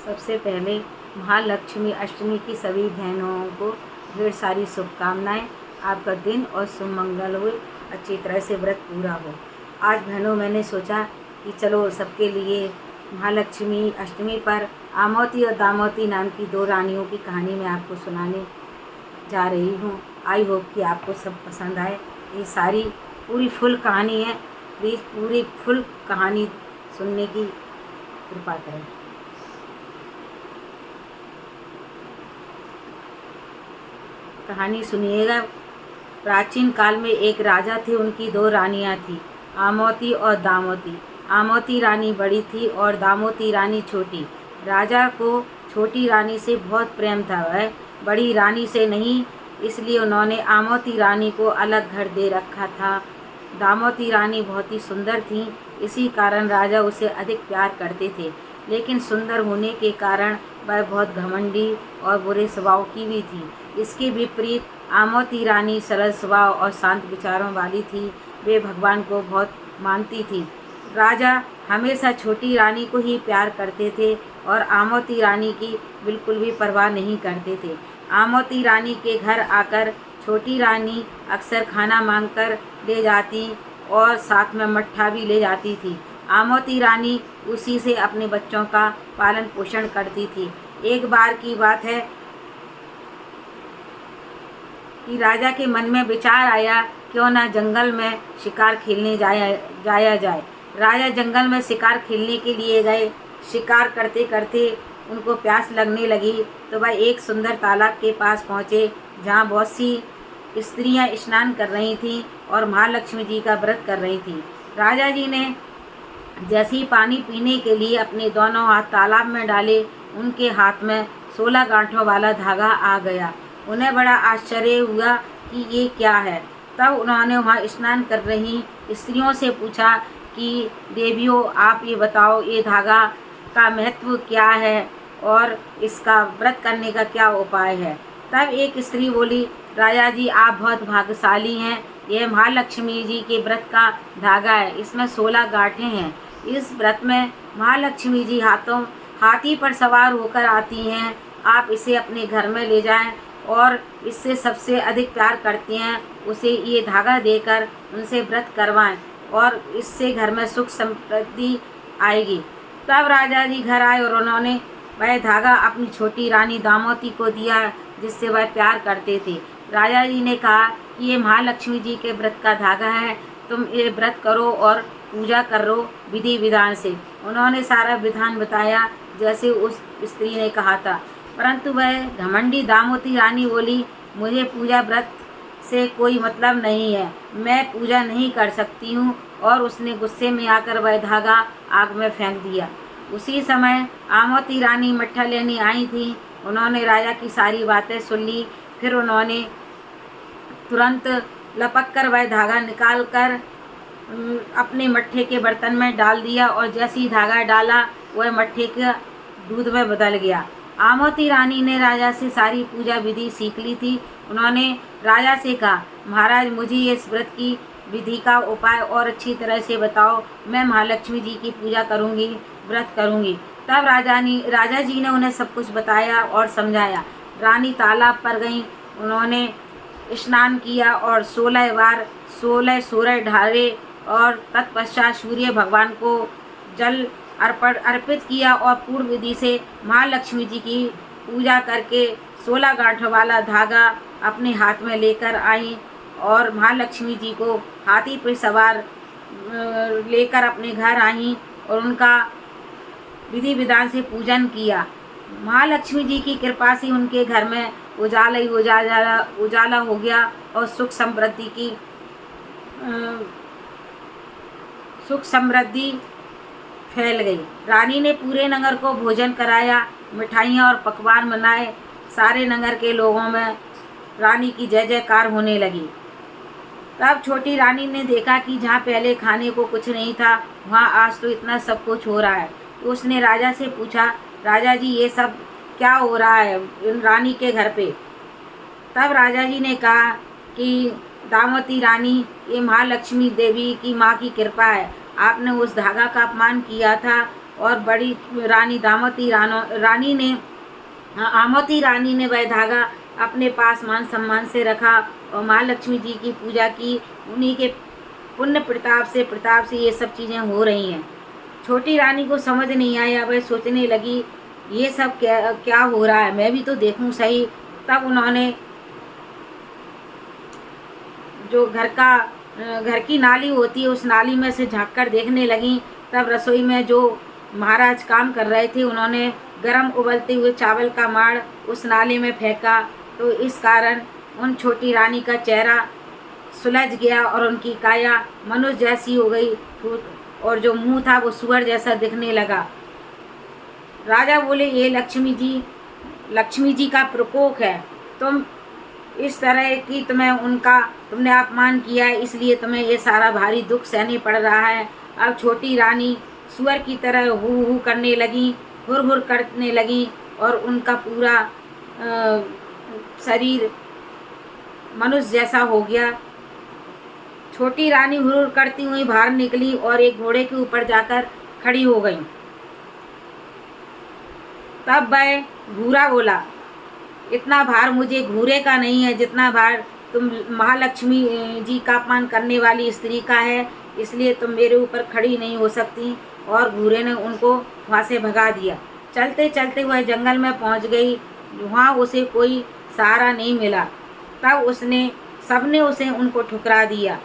सबसे पहले महालक्ष्मी अष्टमी की सभी बहनों को ढेर सारी शुभकामनाएं। आपका दिन और सुमंगल हो, अच्छी तरह से व्रत पूरा हो। आज बहनों मैंने सोचा कि चलो सबके लिए महालक्ष्मी अष्टमी पर आमोती और दामोती नाम की दो रानियों की कहानी मैं आपको सुनाने जा रही हूँ। आई होप कि आपको सब पसंद आए। ये सारी पूरी फुल कहानी है, प्लीज़ पूरी फुल कहानी सुनने की कृपा करें। कहानी सुनिएगा। प्राचीन काल में एक राजा थे, उनकी दो रानियां थीं, आमोती और दामोती। आमोती रानी बड़ी थी और दामोती रानी छोटी। राजा को छोटी रानी से बहुत प्रेम था, वह बड़ी रानी से नहीं, इसलिए उन्होंने आमोती रानी को अलग घर दे रखा था। दामोती रानी बहुत ही सुंदर थी, इसी कारण राजा उसे अधिक प्यार करते थे, लेकिन सुंदर होने के कारण वह बहुत घमंडी और बुरे स्वभाव की भी थी। इसके विपरीत आमोती रानी सरल स्वभाव और शांत विचारों वाली थी। वे भगवान को बहुत मानती थी। राजा हमेशा छोटी रानी को ही प्यार करते थे और आमोती रानी की बिल्कुल भी परवाह नहीं करते थे। आमोती रानी के घर आकर छोटी रानी अक्सर खाना मांगकर ले जाती और साथ में मट्ठा भी ले जाती थी। आमोती रानी उसी से अपने बच्चों का पालन पोषण करती थी। एक बार की बात है कि राजा के मन में विचार आया, क्यों ना जंगल में शिकार खेलने जाया जाए। राजा जंगल में शिकार खेलने के लिए गए। शिकार करते करते उनको प्यास लगने लगी तो वह एक सुंदर तालाब के पास पहुँचे, जहाँ बहुत सी स्त्रियाँ स्नान कर रही थीं और महालक्ष्मी जी का व्रत कर रही थीं। राजा जी ने जैसे ही पानी पीने के लिए अपने दोनों हाथ तालाब में डाले, उनके हाथ में 16 गांठों वाला धागा आ गया। उन्हें बड़ा आश्चर्य हुआ कि ये क्या है। तब उन्होंने वहाँ स्नान कर रही स्त्रियों से पूछा कि देवियों, आप ये बताओ, ये धागा का महत्व क्या है और इसका व्रत करने का क्या उपाय है। तब एक स्त्री बोली, राजा जी, आप बहुत भाग्यशाली हैं। यह महालक्ष्मी जी के व्रत का धागा है, इसमें 16 गांठें हैं। इस व्रत में महालक्ष्मी जी हाथी पर सवार होकर आती हैं। आप इसे अपने घर में ले जाएं और इससे सबसे अधिक प्यार करती हैं उसे ये धागा देकर उनसे व्रत करवाएं और इससे घर में सुख समृद्धि आएगी। तब राजा जी घर आए और उन्होंने वह धागा अपनी छोटी रानी दामोती को दिया, जिससे वह प्यार करते थे। राजा जी ने कहा कि ये महालक्ष्मी जी के व्रत का धागा है, तुम ये व्रत करो और पूजा करो विधि विधान से। उन्होंने सारा विधान बताया जैसे उस स्त्री ने कहा था, परंतु वह घमंडी दामोती रानी बोली, मुझे पूजा व्रत से कोई मतलब नहीं है, मैं पूजा नहीं कर सकती हूँ, और उसने गुस्से में आकर वह धागा आग में फेंक दिया। उसी समय आमोती रानी मट्ठा लेने आई थी। उन्होंने राजा की सारी बातें सुन ली। फिर उन्होंने तुरंत लपक कर वह धागा निकाल कर अपने मट्ठे के बर्तन में डाल दिया और जैसे ही धागा डाला वह मट्ठे के दूध में बदल गया। आमोती रानी ने राजा से सारी पूजा विधि सीख ली थी। उन्होंने राजा से कहा, महाराज, मुझे इस व्रत की विधि का उपाय और अच्छी तरह से बताओ, मैं महालक्ष्मी जी की पूजा करूंगी, व्रत करूंगी। तब राजा जी ने उन्हें सब कुछ बताया और समझाया। रानी तालाब पर गईं, उन्होंने स्नान किया और 16 बार 16 सूर्य ढाले और तत्पश्चात सूर्य भगवान को जल अर्पित किया और पूर्ण विधि से महालक्ष्मी जी की पूजा करके 16 गांठों वाला धागा अपने हाथ में लेकर आई और महालक्ष्मी जी को हाथी पर सवार लेकर अपने घर आई और उनका विधि विधान से पूजन किया। महालक्ष्मी जी की कृपा से उनके घर में उजाला हो गया और सुख समृद्धि फैल गई। रानी ने पूरे नगर को भोजन कराया, मिठाइयाँ और पकवान बनाए। सारे नगर के लोगों में रानी की जय जयकार होने लगी। तब छोटी रानी ने देखा कि जहाँ पहले खाने को कुछ नहीं था, वहाँ आज तो इतना सब कुछ हो रहा है। तो उसने राजा से पूछा, राजा जी, ये सब क्या हो रहा है रानी के घर पे। तब राजा जी ने कहा कि दामोती रानी, ये महालक्ष्मी देवी की माँ की कृपा है। आपने उस धागा का अपमान किया था और बड़ी रानी आमोती रानी ने वह धागा अपने पास मान सम्मान से रखा और माँ लक्ष्मी जी की पूजा की। उन्हीं के पुण्य प्रताप से ये सब चीज़ें हो रही हैं। छोटी रानी को समझ नहीं आया, वह सोचने लगी ये सब क्या हो रहा है, मैं भी तो देखूं सही। तब उन्होंने जो घर की नाली होती है उस नाली में से झाँक कर देखने लगी। तब रसोई में जो महाराज काम कर रहे थे उन्होंने गरम उबलते हुए चावल का माड़ उस नाले में फेंका, तो इस कारण उन छोटी रानी का चेहरा सुलझ गया और उनकी काया मनुष्य जैसी हो गई और जो मुंह था वो सुअर जैसा दिखने लगा। राजा बोले ये लक्ष्मी जी का प्रकोप है। तुम इस तरह की तुमने अपमान किया है, इसलिए तुम्हें ये सारा भारी दुख सहने पड़ रहा है। अब छोटी रानी सुअर की तरह हू करने लगी, हुर करने लगी और उनका पूरा शरीर मनुष्य जैसा हो गया। छोटी रानी हुर करती हुई बाहर निकली और एक घोड़े के ऊपर जाकर खड़ी हो गई। तब वह घूरा बोला, इतना भार मुझे घूरे का नहीं है जितना भार तुम महालक्ष्मी जी का अपमान करने वाली स्त्री का है, इसलिए तुम मेरे ऊपर खड़ी नहीं हो सकती। और घूरे ने उनको वहाँ से भगा दिया। चलते चलते वह जंगल में पहुँच गई। वहाँ उसे कोई सहारा नहीं मिला। तब सबने उसे उनको ठुकरा दिया।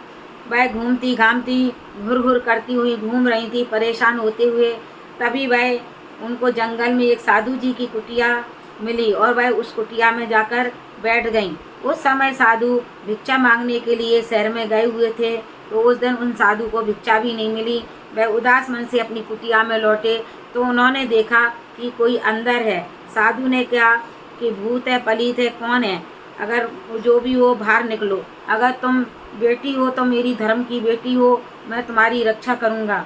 वह घूमती घामती घुर करती हुई घूम रही थी परेशान होते हुए। तभी वह उनको जंगल में एक साधु जी की कुटिया मिली और वह उस कुटिया में जाकर बैठ गईं। उस समय साधु भिक्षा मांगने के लिए शहर में गए हुए थे, तो उस दिन उन साधु को भिक्षा भी नहीं मिली। वह उदास मन से अपनी कुटिया में लौटे तो उन्होंने देखा कि कोई अंदर है। साधु ने कहा कि भूत है, पलीत है, कौन है, अगर जो भी हो बाहर निकलो। अगर तुम बेटी हो तो मेरी धर्म की बेटी हो, मैं तुम्हारी रक्षा करूँगा।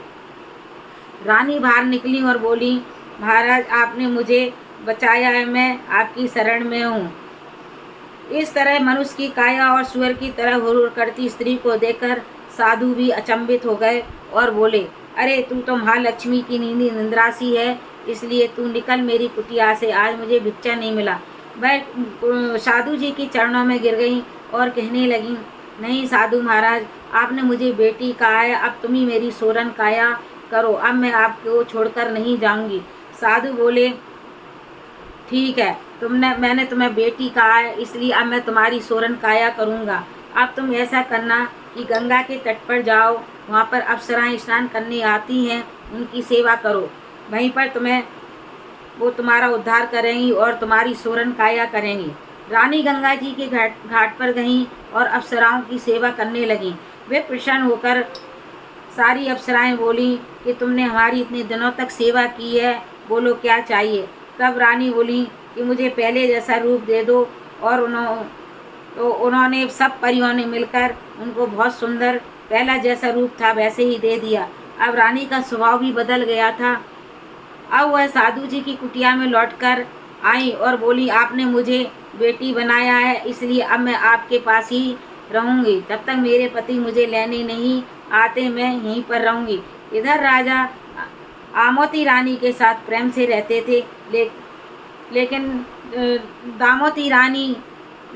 रानी बाहर निकली और बोली, महाराज आपने मुझे बचाया है, मैं आपकी शरण में हूँ। इस तरह मनुष्य की काया और सुअर की तरह हुर करती स्त्री को देखकर साधु भी अचंभित हो गए और बोले, अरे तू तो महालक्ष्मी की निंद्रासी है, इसलिए तू निकल मेरी कुटिया से, आज मुझे भिक्षा नहीं मिला। वह साधु जी की चरणों में गिर गई और कहने लगी, नहीं साधु महाराज, आपने मुझे बेटी कहा है, अब तुम ही मेरी सोरन काया करो, अब मैं आपको छोड़कर नहीं जाऊंगी। साधु बोले, ठीक है, मैंने तुम्हें बेटी कहा है, इसलिए अब मैं तुम्हारी सोरन काया करूँगा। अब तुम ऐसा करना कि गंगा के तट पर जाओ, वहाँ पर अप्सराएं स्नान करने आती हैं, उनकी सेवा करो, वहीं पर वो तुम्हारा उद्धार करेंगी और तुम्हारी सोरन काया करेंगी। रानी गंगा जी के घाट पर गईं और अप्सराओं की सेवा करने लगीं। वे प्रसन्न होकर सारी अप्सराएं बोली कि तुमने हमारी इतने दिनों तक सेवा की है, बोलो क्या चाहिए। तब रानी बोली कि मुझे पहले जैसा रूप दे दो, और उन्होंने सब परियों ने मिलकर उनको बहुत सुंदर पहला जैसा रूप था वैसे ही दे दिया। अब रानी का स्वभाव भी बदल गया था। अब वह साधु जी की कुटिया में लौटकर आई और बोली, आपने मुझे बेटी बनाया है, इसलिए अब मैं आपके पास ही रहूँगी, जब तक मेरे पति मुझे लेने नहीं आते मैं यहीं पर रहूँगी। इधर राजा आमोती रानी के साथ प्रेम से रहते थे, लेकिन दामोती रानी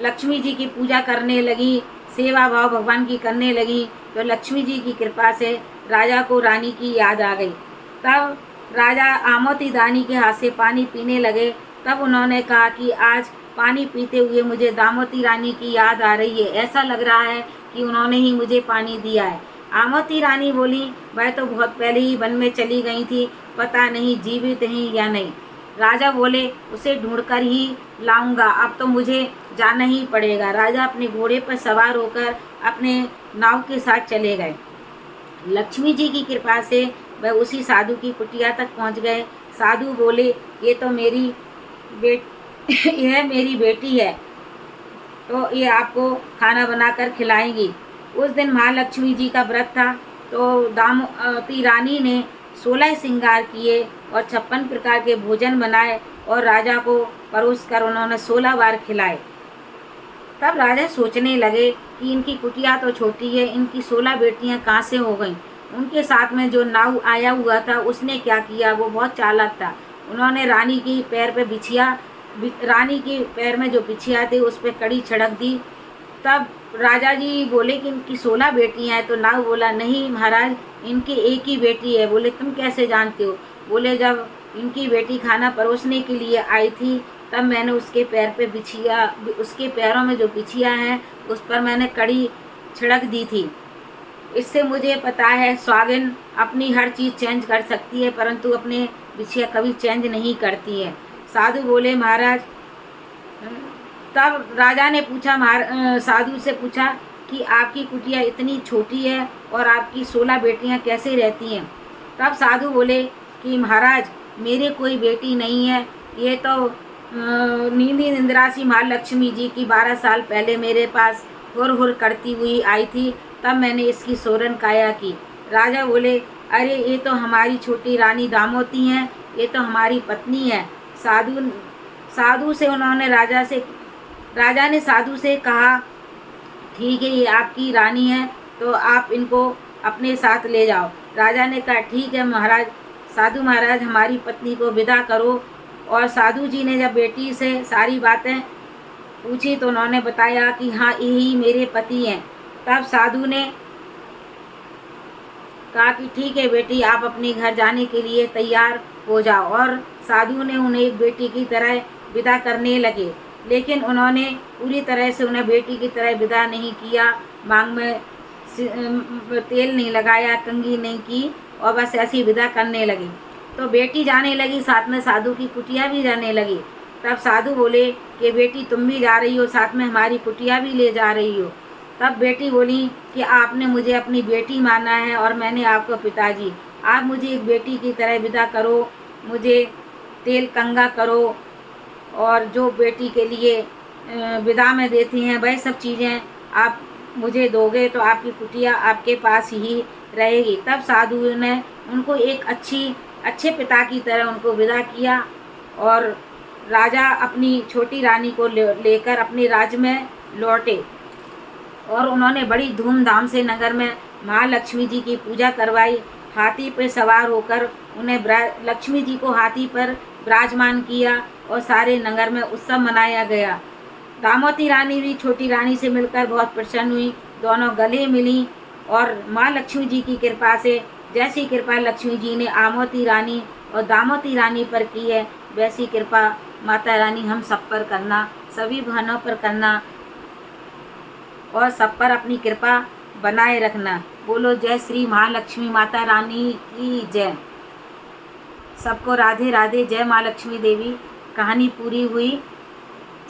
लक्ष्मी जी की पूजा करने लगी, सेवा भाव भगवान की करने लगी, तो लक्ष्मी जी की कृपा से राजा को रानी की याद आ गई। तब राजा आमोती रानी के हाथ से पानी पीने लगे। तब उन्होंने कहा कि आज पानी पीते हुए मुझे दामोती रानी की याद आ रही है, ऐसा लग रहा है कि उन्होंने ही मुझे पानी दिया है। आमोती रानी बोली, वह तो बहुत पहले ही वन में चली गई थी, पता नहीं जीवित हैं या नहीं। राजा बोले, उसे ढूंढकर ही लाऊंगा, अब तो मुझे जाना ही पड़ेगा। राजा अपने घोड़े पर सवार होकर अपने नाव के साथ चले गए। लक्ष्मी जी की कृपा से वह उसी साधु की कुटिया तक पहुंच गए। साधु बोले, ये तो यह मेरी बेटी है, तो ये आपको खाना बनाकर खिलाएंगी। उस दिन महालक्ष्मी जी का व्रत था, तो दामोती रानी ने 16 श्रृंगार किए और 56 प्रकार के भोजन बनाए और राजा को परोस कर उन्होंने 16 बार खिलाए। तब राजा सोचने लगे कि इनकी कुटिया तो छोटी है, इनकी 16 बेटियां कहाँ से हो गईं। उनके साथ में जो नाव आया हुआ था उसने क्या किया, वो बहुत चालाक था। उन्होंने रानी की पैर पे रानी के पैर में जो बिछिया थी उस पर कड़ी छिड़क दी। तब राजा जी बोले कि इनकी 16 बेटियां हैं। तो नाव बोला नहीं महाराज, इनकी एक ही बेटी है। बोले तुम कैसे जानते हो? बोले जब इनकी बेटी खाना परोसने के लिए आई थी तब मैंने उसके उसके पैरों में जो बिछिया है उस पर मैंने कड़ी छिड़क दी थी। इससे मुझे पता है स्वागिन अपनी हर चीज़ चेंज कर सकती है परंतु अपने बिछिया कभी चेंज नहीं करती है। साधु बोले महाराज। तब राजा ने पूछा साधु से पूछा कि आपकी कुटिया इतनी छोटी है और आपकी 16 बेटियां कैसे रहती हैं? तब साधु बोले कि महाराज मेरे कोई बेटी नहीं है, ये तो नींदी निंद्रासी महालक्ष्मी जी की 12 साल पहले मेरे पास हुर हुर करती हुई आई थी, तब मैंने इसकी सोरन काया की। राजा बोले अरे ये तो हमारी छोटी रानी दामोती हैं, ये तो हमारी पत्नी है। साधु से उन्होंने राजा ने साधु से कहा ठीक है, ये आपकी रानी है तो आप इनको अपने साथ ले जाओ। राजा ने कहा ठीक है महाराज। साधु महाराज हमारी पत्नी को विदा करो। और साधु जी ने जब बेटी से सारी बातें पूछी तो उन्होंने बताया कि हाँ यही मेरे पति हैं। तब साधु ने कहा कि ठीक है बेटी, आप अपने घर जाने के लिए तैयार हो जाओ। और साधु ने उन्हें एक बेटी की तरह विदा करने लगे, लेकिन उन्होंने पूरी तरह से उन्हें बेटी की तरह विदा नहीं किया। मांग में तेल नहीं लगाया, कंघी नहीं की और बस ऐसी विदा करने लगी। तो बेटी जाने लगी, साथ में साधु की कुटिया भी जाने लगी। तब साधु बोले कि बेटी तुम भी जा रही हो, साथ में हमारी कुटिया भी ले जा रही हो। तब बेटी बोली कि आपने मुझे अपनी बेटी माना है और मैंने आपको पिताजी, आप मुझे एक बेटी की तरह विदा करो, मुझे तेल कंगा करो और जो बेटी के लिए विदा में देती हैं वह सब चीज़ें आप मुझे दोगे तो आपकी कुटिया आपके पास ही रहेगी। तब साधु ने उनको एक अच्छे पिता की तरह उनको विदा किया और राजा अपनी छोटी रानी को लेकर अपने राज्य में लौटे। और उन्होंने बड़ी धूमधाम से नगर में महालक्ष्मी जी की पूजा करवाई। हाथी पर सवार होकर उन्हें लक्ष्मी जी को हाथी पर विराजमान किया और सारे नगर में उत्सव मनाया गया। दामोती रानी भी छोटी रानी से मिलकर बहुत प्रसन्न हुई, दोनों गले मिली और माँ लक्ष्मी जी की कृपा से जैसी कृपा लक्ष्मी जी ने आमोती रानी और दामोती रानी पर की है वैसी कृपा माता रानी हम सब पर करना, सभी बहनों पर करना और सब पर अपनी कृपा बनाए रखना। बोलो जय श्री महालक्ष्मी माता रानी की जय। सबको राधे राधे, जय माँ लक्ष्मी देवी। कहानी पूरी हुई।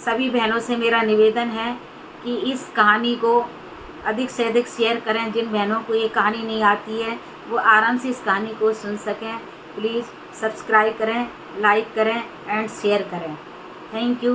सभी बहनों से मेरा निवेदन है कि इस कहानी को अधिक से अधिक शेयर करें। जिन बहनों को ये कहानी नहीं आती है वो आराम से इस कहानी को सुन सकें। प्लीज़ सब्सक्राइब करें, लाइक करें एंड शेयर करें। Thank you.